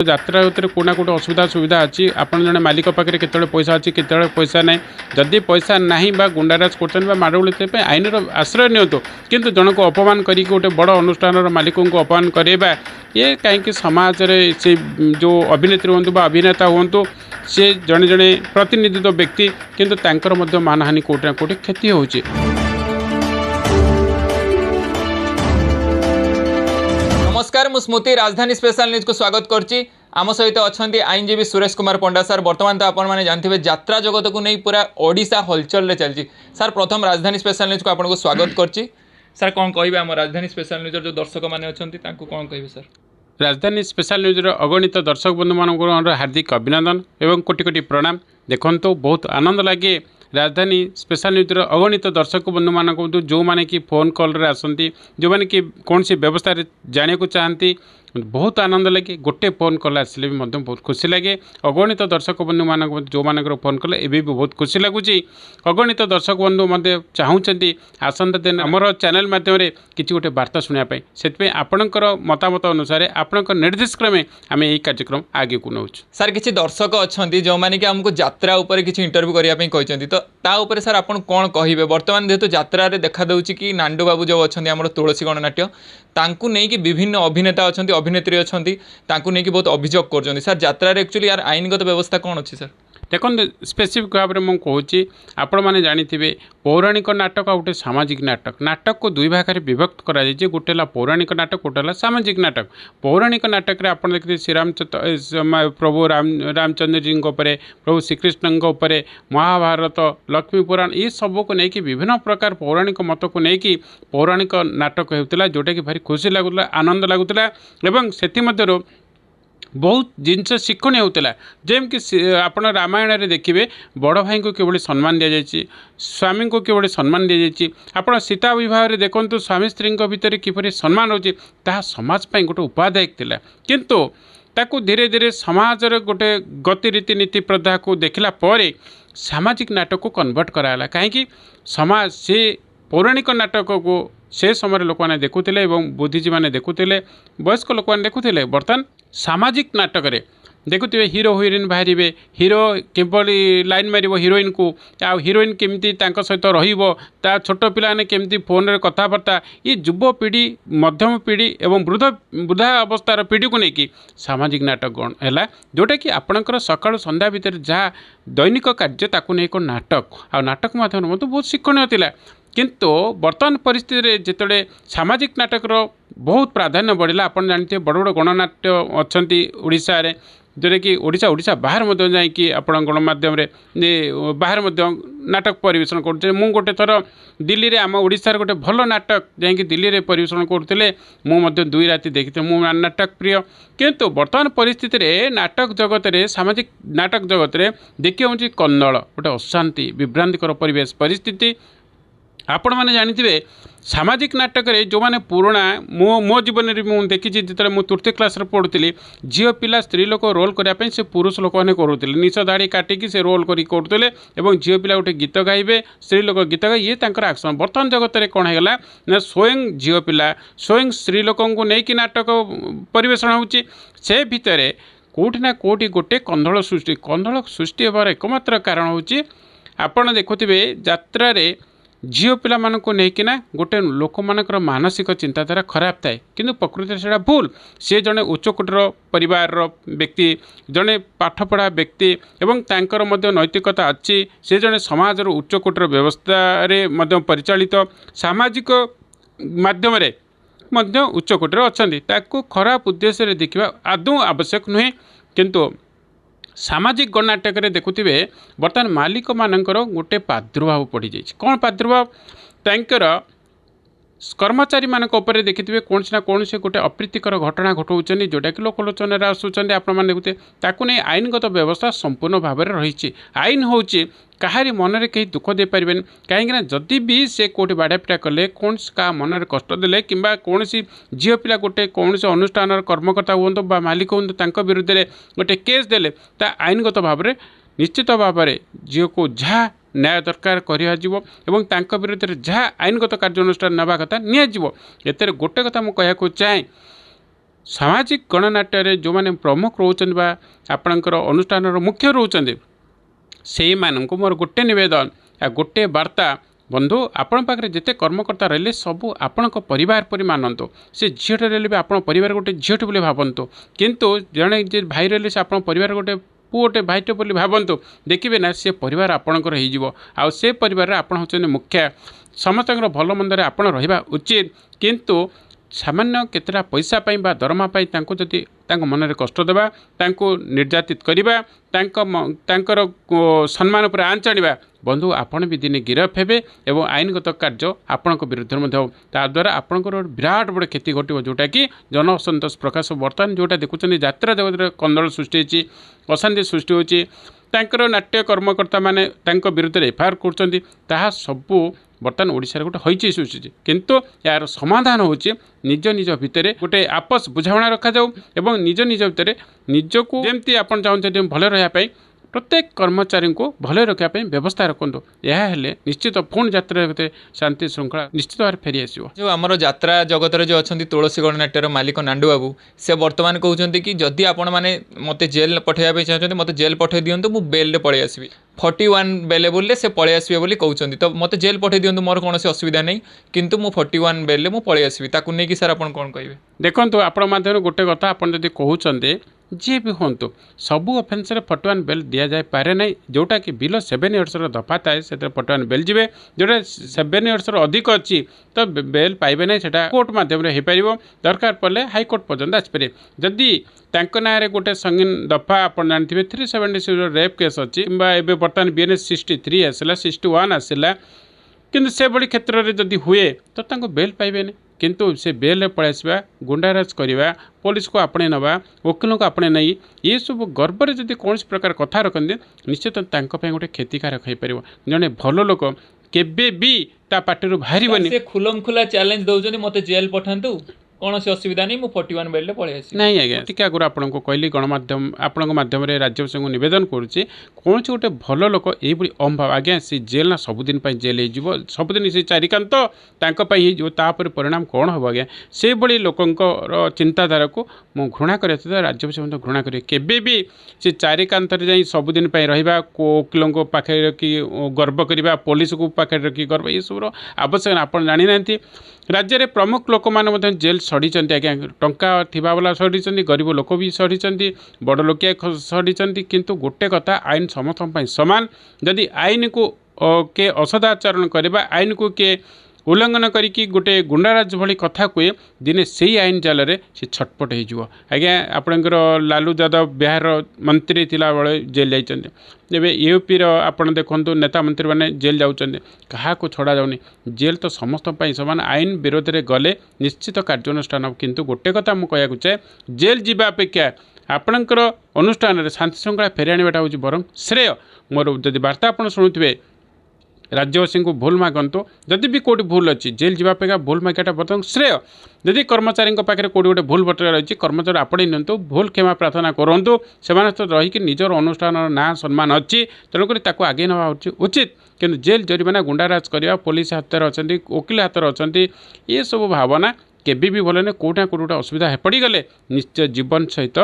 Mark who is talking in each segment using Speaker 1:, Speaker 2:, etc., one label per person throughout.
Speaker 1: যাত্রা ভিতরে কোনা কোটি অসুবিধা সুবিধা আছে আপনার জনে মালিক পাখে কেতবে পয়সা আছে কেতবে পয়সা নাই যদি পয়সা না বা গুন্ডারাজ করছেন বা মাড়গোড়ি আইনর আশ্রয় নিয়ন্তু কিন্তু জনক অপমান করি গোটে বড় অনুষ্ঠানর মালিক অপমান করাইবা ये कहीं समाज रे से जो अभिनेत्री हूँ बा अभिनेता हूँ सी जड़े जड़े प्रतिनिधित्व व्यक्ति किंतु तांकर मध्य मानहानि कोटि ना कोटि क्षति होची।
Speaker 2: नमस्कार मु स्मृति राजधानी स्पेशल न्यूज को स्वागत करची। आम सहित अच्छा आईनजीवी सुरेश कुमार पंडा सर बर्तमान तो आपण मैंने जानते यात्रा जगत को नहीं पूरा ओडिशा हलचल रे चलची। सर प्रथम राजधानी स्पेशल न्यूज को आपको स्वागत करची। सर कौन कहे आम राजधानी स्पेशल न्यूज जो दर्शक मैंने अच्छा कौन कहे सर?
Speaker 1: राजधानी स्पेशल न्यूज अगणित दर्शक बंधु मान हार्दिक अभिनंदन एवं कोटि कोटि प्रणाम। देखो बहुत आनंद लगे राजधानी स्पेशल न्यूज अगणित दर्शक बंधु मान जो मैंने कि फोन कॉल रे आसती जो मैंने कि कौन सी व्यवस्था जाने को चाहती बहुत आनंद लगे। गोटे फोन कॉल आसिले भी बहुत खुशी लगे। अगणित दर्शक बंधु मान जो मान फोन कले एवं भी बहुत खुशी लगुच। अगणित दर्शक बंधु मध्य चाहूँगी आसंता दिन आमर चैनल माध्यम किसी गोटे वार्ता शुणापी से आपणकर मतामत अनुसार आपण निर्देश क्रमे आम यही कार्यक्रम आगे को नौ।
Speaker 2: सर किसी दर्शक अच्छा जो मैंने कि आमको यात्रा उपर किसी इंटरव्यू करने कहते तो ता उपरे सर आपन कौन कहे बर्तमान जेहेतु यात्रा देखा दूची कि नांडू बाबू जो अच्छा आम तुलसी गणनाट्य तांकु नहीं कि विभिन्न अभिनेता अच्छा अभिनेत्री अच्छा तांकु नहीं कि बहुत अभियोग कर सर यात्रा एक्चुअली यार आईनगत व्यवस्था कौन अच्छी सर?
Speaker 1: देखो स्पेसिफिक भाव में मुझे आपण मैंने जानी पौराणिक नाटक आ गोटे सामाजिक नाटक नाटक को दुई भाग में विभक्त कर गोटे पौराणिक नाटक गोटे सामाजिक नाटक। पौराणिक नाटक आप देखते श्रीराम प्रभु रामचंद्र जी प्रभु श्रीकृष्ण महाभारत लक्ष्मी पुराण ये सब को लेकिन विभिन्न प्रकार पौराणिक मत को लेकिन पौराणिक नाटक होता जोटा कि भारी खुशी लगुला आनंद लगुला एवं से बहुत जिनस शिक्षण होता जमकि आपण रामायण रे देखिए बड़ भाई को किभली सम्मान दि जाए स्वामी को किभली सम्मान दि जाए आप सीता विवाह रे देखो स्वामी स्त्री भितर किपरि सम्मान होची ताहा समाज पाई गोटे उपादायक थिला किंतु ताकू धीरे धीरे समाज रे गोटे गति रीतिनीति प्रथा को देखला परे सामाजिक नाटक को कन्वर्ट कराला कहीं समाज से पौराणिक नाटक को से समय लोक मैंने देखुले बुद्धिजीवी मैंने देखुले वयस्क लोक मैंने देखुले बर्तमान सामाजिक नाटक रे देखुए हीरो हिरोइन बाहर हीरो किभली लाइन मारिब हिरोइन को आ हिरोइन केमती सहित रा छोट पिलाने केमती फोन रे कथबार्ता ये युव पीढ़ी मध्यम पीढ़ी एवं वृद्धा अवस्थार पीढ़ी को लेकिन सामाजिक नाटक है जोटा कि आपणकर सकाळु संध्या भितर जहाँ दैनिक कार्य ताकू नहीं एक नाटक आ नाटक माध्यम बहुत शिक्षणीय थिला किंतु वर्तमान परिस्थिति जिते सामाजिक नाटकर बहुत प्राधान्य बढ़ला आप जानते बड़ बड़ गणनाट्य अच्छा ओडिशा रे जोटा कि ओडिशा बाहर जाकि आप गणमाध्यम बाहर नाटक परिवेशन करते मु गोटे थर दिल्ली रे आम ओडिशार गोटे भल नाटक जैकि दिल्ली रे परिवेशन करते मुझे 2 राति देखते मु नाटक प्रिय किंतु वर्तमान परिस्थिति रे नाटक जगत रे सामाजिक नाटक जगत रे देखिए हूँ कंदल गोटे अशांति विभ्रांतिकर परिवेश परिस्थिति आपण मैंने जानी सामाजिक नाटक रे जो मैंने पुराणा मो जीवन में मुझे देखी जिते मुझे 4th क्लास पढ़ुली झील पिला स्त्री लोक रोल करने से पुरुष लोक मैंने करुले निश दाढ़ी काटिकी से रोल करुले झील पिला गोटे गीत गाइबे स्त्री लोक गीत गाई ये एक्शन। बर्तमान जगत में कौन है ना स्वयं झील पिला स्वयं स्त्री लोक नहीं नाटक परिवेषण होची से भितर कोठी ना कोठी गोटे कंदल सृष्टि होबार एकमात्र कारण होची आपण देखुथिबे यात्रा रे झील पिला मानक लेकिना गोटे लोक मानकर मानसिक चिंताधारा खराब थाए किंतु प्रकृति से भूल सी जड़े उच्चकोटर परिवार व्यक्ति जड़े पाठपढ़ा व्यक्ति एवं तांकर मध्य नैतिकता अच्छी से जड़े समाज उच्चकोटर व्यवस्था रे मध्य परिचालित सामाजिक माध्यम रे मध्य उच्चकोटर अच्छा खराब उद्देश्य देखा आदौ आवश्यक नुहे किंतु सामाजिक गणनाटक रे देखुथिबे बर्तमान मालिक मानकर गोटे प्रादुर्भाव पड़ जाए कौन प्रादुर्भाव तांकर कर्मचारी मानक उपरे देखिथिबे कौन ना कौन से गोटे अप्रीतिकर घटना घटाऊँ जोटा कि लोकलोचन आसुँच आपण देखुते ताकू नहीं आईनगत व्यवस्था संपूर्ण भाव में रही आईन हूँ कहारी मन में कहीं दुख दे पारे कहीं जदि भी से कौटे बाड़ापिटा कले कौन क्या मन में कष्ट देले कि कौन झील पिला गोटे कौन से अनुष्ठान कर्मकर्ता हूँ मालिक हूँ विरुद्ध में गोटे केस देले आईनगत भाव में निश्चित भाव में झील को जहाँ न्याय दरकार कर विरुद्ध में जहाँ आईनगत कार्यानुष्ठान नवा कथा निजी गोटे कथा मुझे कहना चाहे सामाजिक गणनाट्य जो मैंने प्रमुख रोचन बा आपणकर अनुष्ठान मुख्य रोचन से मानक मोर गोटे नवेदन आ गोटे वार्ता बंधु आपण पाखे जिते कर्मकर्ता रही सबू आपण परिवार परि मानतु से झीटे रही भी आप परिवार गोटे झीटे बोली भावतु किंतु जड़े जे भाई रही से आप परिवार गोटे पुओटे भाईटे बोली भावतु देखिए ना से परिवार आपणकर हो से परिवार आपण होचने मुखिया समस्त भल मंदे आपण रहा उचित किंतु सामान्य केतटा पैसा पाई बा दरमा पाई तांको जदि तांको मन में कष्ट देवा तांको निर्यातित करवा तांकर सम्मान पर आंच आनिबा बंधु आपण भी दिने गिरफ हेबे एवं आईनगत कार्य आपण विरुद्ध द्वारा आपणकर विराट बड़े क्षति घटो जोटा कि जन असंतोष प्रकाश बर्तमान जोटा देखुं यात्रा जगत कंदल सृष्टि होती अशांति सृष्टि होती तांकर नाट्य कर्मकर्ता माने तांको विरुद्ध एफआईआर कर सबू बर्तमान ओडिशार गोटे हईचई सृष्टि किंतु यार समाधान होची निज निज भितर गोटे आपस बुझाणा रखा जाऊ एवं निज निज भितर निजको जमती आपन चाहते भले रहा प्रत्येक कर्मचारी को भले रखापी व्यवस्था रखुद यह हेले निश्चित पुणी यात्रा शांति श्रृंखला निश्चित भाव फेरी आसो
Speaker 2: जो आमर यात्रा जगत जो अच्छा तुलसी गणनाट्यर मालिक नांडू बाबू से बर्तमान कहते कि जदि आपण मैंने मत जेल पठाइबा चाहते मत जेल पठे दिंतु मु बेल पड़े आसबि 41 बेलेबुल से पड़े आसबे बोली कहते तो मत जेल पठे दिंतु मोर कौन असुविधा नहीं किंतु मु 41 बेल मु पड़े आसबि ताकू नहीं कि सर आपण कौन कहिबे
Speaker 1: देखंतु आपण माध्यम गोटे कथा आपण जदि कहउचंदे जी भी हूँ सबू अफेन्स 41 बेल दि जाए पारे ना जोटा कि बिलो 7 इयर्स दफा थाए से 41 बेल जी जोटा 7 इयर्स अधिक अच्छी तो बेल पाइबे ना से कोर्ट मध्यम हो पार दरकार पड़े हाईकोर्ट पर्यंत आसपे जदि ना गोटे संगीन दफा आप जानते 376 रेप केस अच्छी कि बर्तमान BNS 63 आसला 61 आसला किंतु से बड़ी क्षेत्र में जदि हुए तो बेल पाइबे नहीं किंतु से बेल पलैसवा गुंडाराज करवा पुलिस को आपणे नवा वकिलों को आपणे नहीं ये सब गर्व जदि कौन प्रकार कथा रखते निश्चित गोटे क्षतिकारक हो पार जड़े भल लोक केबे भी ता पार्टी बाहर
Speaker 2: खुलम खुला चैलेंज दौरान मत जेल पठातु कौन से असुविधा नहीं 41 बेल पड़े आस
Speaker 1: नहीं आज्ञा टी आगुरी आपको कहली गणमाध्यम आपण माध्यम राज्यवासी नवेदन करुच्चे कौन गोटे भल लोक ये अहम आज्ञा से जेल ना सबुदिन जेल हो सबुदिन से चारिकांत तापर परिणाम कौन हम आज्ञा से बड़ी लोकंर चिंताधारा को मु घृणा कर राज्यवासी घृणा करें केबे भी से चारिकांत जा सबुदिन रहा वकिलों पाखे रखी गर्व करवा पुलिस को पाखे रखी गर्व ये सब आवश्यक आप जानी ना राज्य में प्रमुख लोक मैंने जेल सड़ी आज्ञा टंका थिबा वाला सड़ी गरीब लोक भी सड़ी बड़ लोकिया सड़ी किंतु गोटे कथा आईन समस्त सामान जदि आईन को के असदाचरण करवा आईन को के उल्लंघन करी गोटे गुंडाराज भली कथा कहे दिने से आईन जाल से छटपट हो आज्ञा आपणकर लालू यादव बिहार मंत्री थिला बेले जेल जाइए यूपी आप देखु नेता मंत्री मैंने जेल जाऊँच क्या छड़ा जाऊनी जेल तो समस्त सामान आईन विरोध में गले निश्चित कार्यानुष्ठान किंतु गोटे कथा मुझे कहूँ चाहे जेल जावा अपेक्षा आपणकर अनुष्ठान शांति श्रृंखला फेरी आने हूँ बरं श्रेय मोर जदि वार्ता आप शुणुवे राज्यवासी को भूल मागंतु जदि भी कोटी भूल अच्छी जेल जावा अपेक्षा भूल मागियाटा बर्तमान श्रेय जदि कर्मचारी पाखे कोटी गोटे भूल बटरा रही कर्मचारी आपणे नियंतु भूल क्षमा प्रार्थना करूँ से तो रहीकि निजर अनुष्ठान ना सम्मान अच्छी तेणुक आगे ना उचित किंतु जेल जरिमाना गुंडाराज करवा पुलिस हाथ में अच्छा वकिल हाथ में अच्छा ये सब भावना केबी भी भल नहीं कौटा कौट गोटे असुविधा पड़गले निश्चय जीवन सहित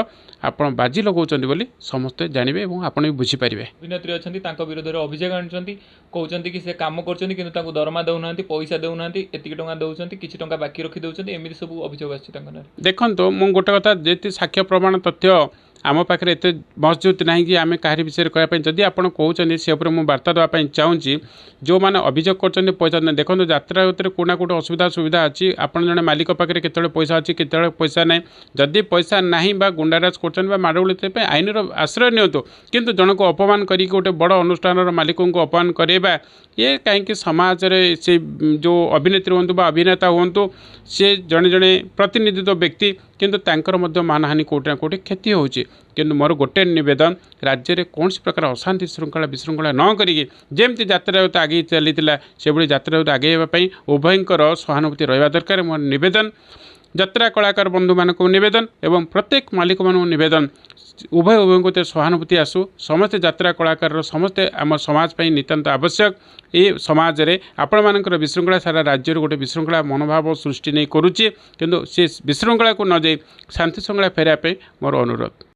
Speaker 1: आप बाजी लगाउछन्ति बोली समस्ते जानवे और आप भी बुझीपारे
Speaker 2: अभिनेत्री अच्छा विरोध में अभियोग आनी कहते कि से काम कर दरमा दौना पैसा दौना एति टଙ୍କା दौरान किसी टଙ୍କା बाकी रखी दौरान एमती सब अभियोग आसी
Speaker 1: देखो मुझे गोटे कथा जी साक्ष्य प्रमाण तथ्य आम पाखे एत मजबूत ना कि आम कहार विषय कहना जदि आप कहते से वार्ता देवाई चाहूँगी जो मैंने अभियोग कर पैसा देखो यात्रा कौटा कौट असुविधा सुविधा अच्छी आप जड़े मालिक पाखे केत पैसा अच्छी केत पैसा ना जदि पैसा ना गुंडाराज कर माड़गोल आईन आश्रय नियंतु किंतु जनक अपमान करी गोटे बड़ अनुष्ठान मालिक को अपमान करवा ये कहीं समाज रे से जो अभिनेत्री हूँ अभिनेता हूँ सी जड़े जड़े प्रतिनिधित्व व्यक्ति किंतु तांकर मध्य मानहानि कोटि ना कोटि क्षति होची किंतु मोर गोटे निवेदन राज्य में कौन प्रकार अशांति श्रृंखला विशृंखला न करी जमती यात्रा आगे चली से भाई यात्रा आगे उभयंकर सहानुभूति रहा दरकार मोर निवेदन ଯାତ୍ରା କଳାକାର ବନ୍ଧୁମାନଙ୍କୁ ନିବେଦନ ଏବଂ ପ୍ରତ୍ୟେକ ମାଲିକମାନଙ୍କୁ ନିବେଦନ ଉଭୟ ଉଭୟଙ୍କୁ ସହାନୁଭୂତି ଆସୁ ସମସ୍ତେ ଯାତ୍ରା କଳାକାରର ସମସ୍ତେ ଆମ ସମାଜ ପାଇଁ ନିତାନ୍ତ ଆବଶ୍ୟକ। ଏ ସମାଜରେ ଆପଣମାନଙ୍କର ବିଶୃଙ୍ଖଳା ସାରା ରାଜ୍ୟରେ ଗୋଟେ ବିଶୃଙ୍ଖଳା ମନୋଭାବ ସୃଷ୍ଟି ନେଇ କରୁଛି, କିନ୍ତୁ ସେ ବିଶୃଙ୍ଖଳାକୁ ନ ଯାଇ ଶାନ୍ତି ଶୃଙ୍ଖଳା ଫେରିବା ପାଇଁ ମୋର ଅନୁରୋଧ।